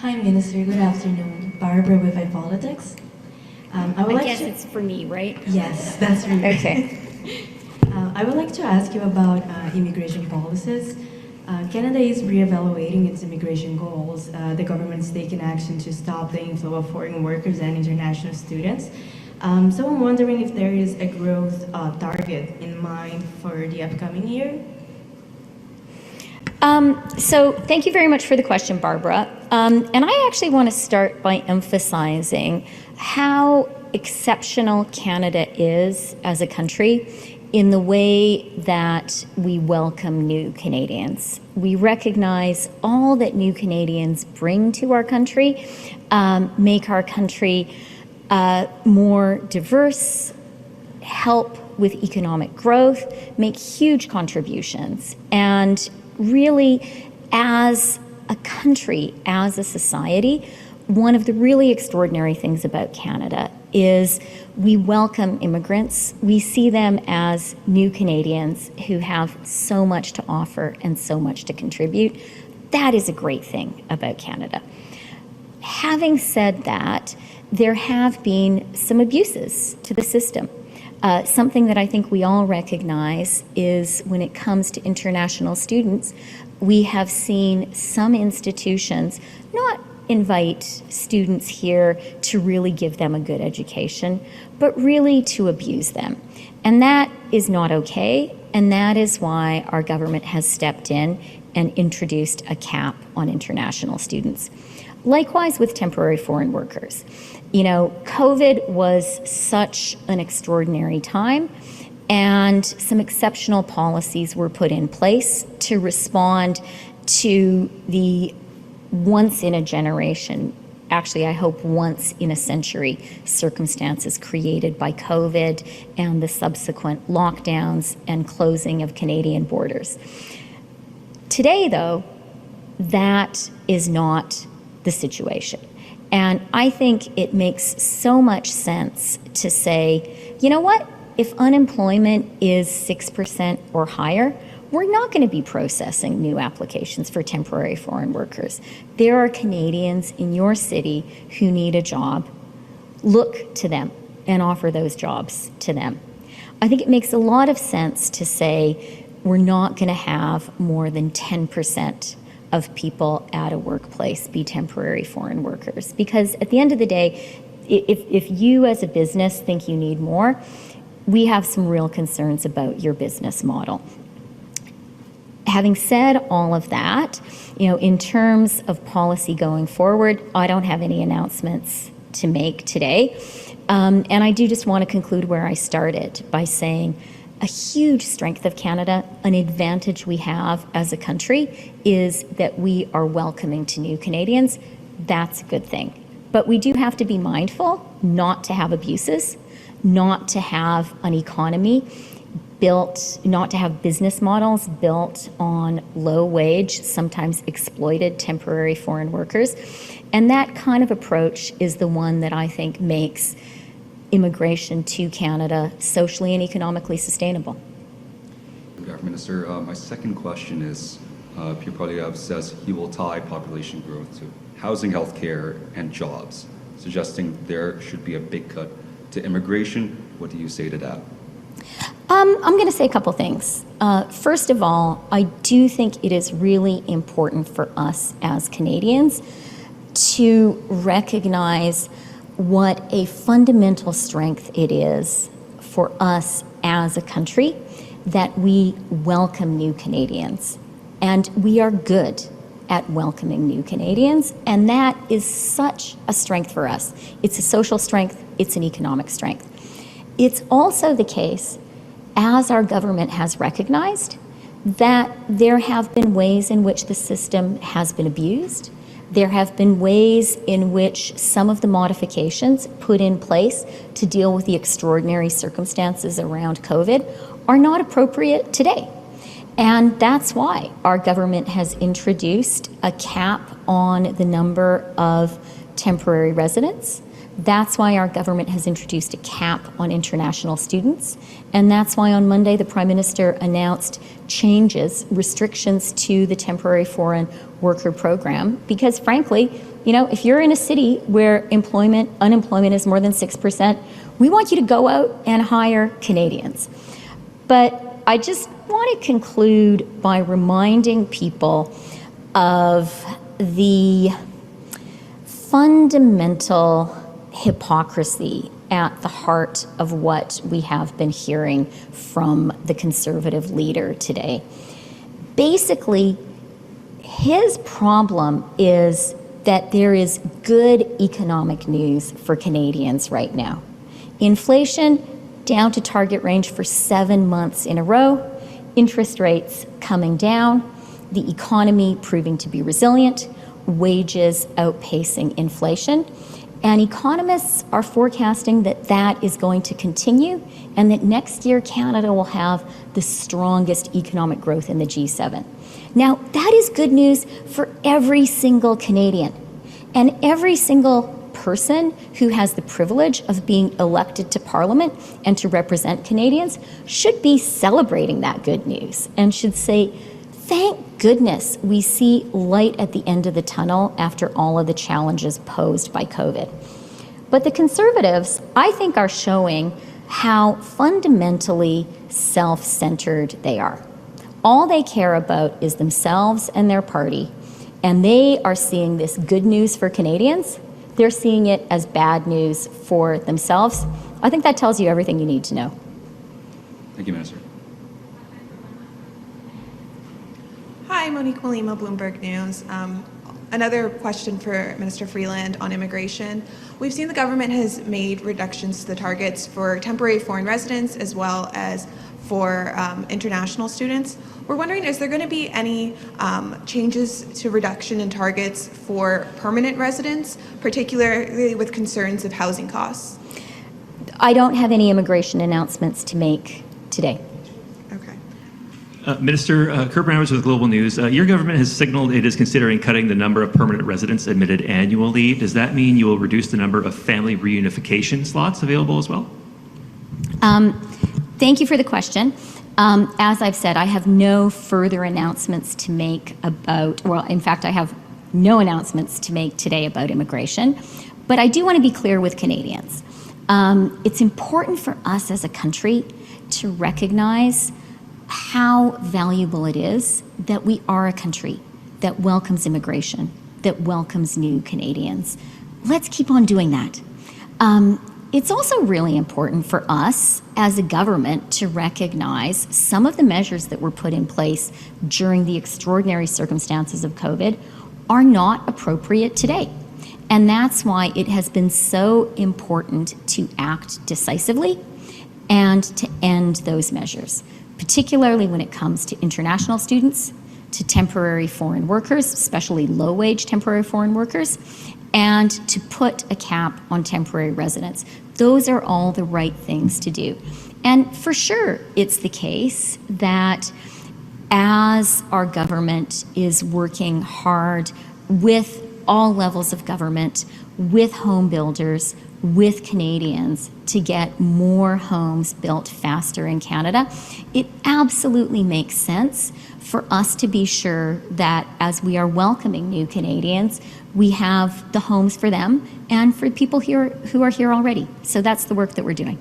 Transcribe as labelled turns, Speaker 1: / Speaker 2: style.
Speaker 1: Hi, Minister. Good afternoon. Barbara with iPolitics.
Speaker 2: I guess it's for me, right?
Speaker 1: Yes, that's right.
Speaker 2: Okay.
Speaker 1: I would like to ask you about immigration policies. Canada is reevaluating its immigration goals. The government's taken action to stop the inflow of foreign workers and international students. So I'm wondering if there is a growth target in mind for the upcoming year.
Speaker 2: So thank you very much for the question, Barbara. And I actually want to start by emphasizing how exceptional Canada is as a country in the way that we welcome new Canadians. We recognize all that new Canadians bring to our country, make our country more diverse, help with economic growth, make huge contributions. And really, as a country, as a society, one of the really extraordinary things about Canada is we welcome immigrants. We see them as new Canadians who have so much to offer and so much to contribute. That is a great thing about Canada. Having said that, there have been some abuses to the system. Something that I think we all recognize is when it comes to international students, we have seen some institutions not invite students here to really give them a good education, but really to abuse them. And that is not okay, and that is why our government has stepped in and introduced a cap on international students. Likewise with temporary foreign workers. You know, COVID was such an extraordinary time, and some exceptional policies were put in place to respond to the once in a generation, actually I hope once in a century, circumstances created by COVID and the subsequent lockdowns and closing of Canadian borders. Today, though, that is not the situation. And I think it makes so much sense to say, you know what, if unemployment is 6% or higher, we're not going to be processing new applications for temporary foreign workers. There are Canadians in your city who need a job. Look to them and offer those jobs to them. I think it makes a lot of sense to say we're not going to have more than 10% of people at a workplace be temporary foreign workers. Because at the end of the day, if you as a business think you need more, we have some real concerns about your business model. Having said all of that, you know, in terms of policy going forward, I don't have any announcements to make today. And I do just want to conclude where I started by saying a huge strength of Canada, an advantage we have as a country, is that we are welcoming to new Canadians. That's a good thing. But we do have to be mindful not to have abuses, not to have an economy built, not to have business models built on low wage, sometimes exploited temporary foreign workers. And that kind of approach is the one that I think makes immigration to Canada socially and economically sustainable.
Speaker 3: Minister, my second question is, Pierre Poilievre says he will tie population growth to housing, healthcare, and jobs, suggesting there should be a big cut to immigration. What do you say to that?
Speaker 2: I'm going to say a couple things. First of all, I do think it is really important for us as Canadians to recognize what a fundamental strength it is for us as a country that we welcome new Canadians. And we are good at welcoming new Canadians, and that is such a strength for us. It's a social strength, it's an economic strength. It's also the case, as our government has recognized, that there have been ways in which the system has been abused. There have been ways in which some of the modifications put in place to deal with the extraordinary circumstances around COVID are not appropriate today. And that's why our government has introduced a cap on the number of temporary residents That's why our government has introduced a cap on international students. And that's why on Monday, the Prime Minister announced changes, restrictions to the temporary foreign worker program. Because frankly, you know, if you're in a city where unemployment is more than 6%, we want you to go out and hire Canadians. But I just want to conclude by reminding people of the fundamental hypocrisy at the heart of what we have been hearing from the Conservative leader today. Basically, his problem is that there is good economic news for Canadians right now. Inflation down to target range for 7 months in a row, interest rates coming down, the economy proving to be resilient, wages outpacing inflation. And economists are forecasting that that is going to continue and that next year Canada will have the strongest economic growth in the G7. Now, that is good news for every single Canadian. And every single person who has the privilege of being elected to Parliament and to represent Canadians should be celebrating that good news and should say, thank goodness we see light at the end of the tunnel after all of the challenges posed by COVID. But the Conservatives, I think, are showing how fundamentally self-centered they are. All they care about is themselves and their party, and they are seeing this good news for Canadians. They're seeing it as bad news for themselves. I think that tells you everything you need to know.
Speaker 3: Thank you, Minister.
Speaker 4: Hi, Monique Malima, Bloomberg News. Another question for Minister Freeland on immigration. We've seen the government has made reductions to the targets for temporary foreign residents as well as for international students. We're wondering, is there going to be any changes to reduction in targets for permanent residents, particularly with concerns of housing costs?
Speaker 2: I don't have any immigration announcements to make today.
Speaker 5: Minister, Kurt Bramers with Global News. Your government has signaled it is considering cutting the number of permanent residents admitted annually. Does that mean you will reduce the number of family reunification slots available as well?
Speaker 2: Thank you for the question. As I've said, I have no further announcements to make about, well, in fact, I have no announcements to make today about immigration. But I do want to be clear with Canadians. It's important for us as a country to recognize how valuable it is that we are a country that welcomes immigration, that welcomes new Canadians. Let's keep on doing that. It's also really important for us as a government to recognize some of the measures that were put in place during the extraordinary circumstances of COVID are not appropriate today. And that's why it has been so important to act decisively and to end those measures, particularly when it comes to international students, to temporary foreign workers, especially low-wage temporary foreign workers, and to put a cap on temporary residents. Those are all the right things to do. And for sure, it's the case that as our government is working hard with all levels of government, with home builders, with Canadians to get more homes built faster in Canada, it absolutely makes sense for us to be sure that as we are welcoming new Canadians, we have the homes for them and for people here who are here already. So that's the work that we're doing.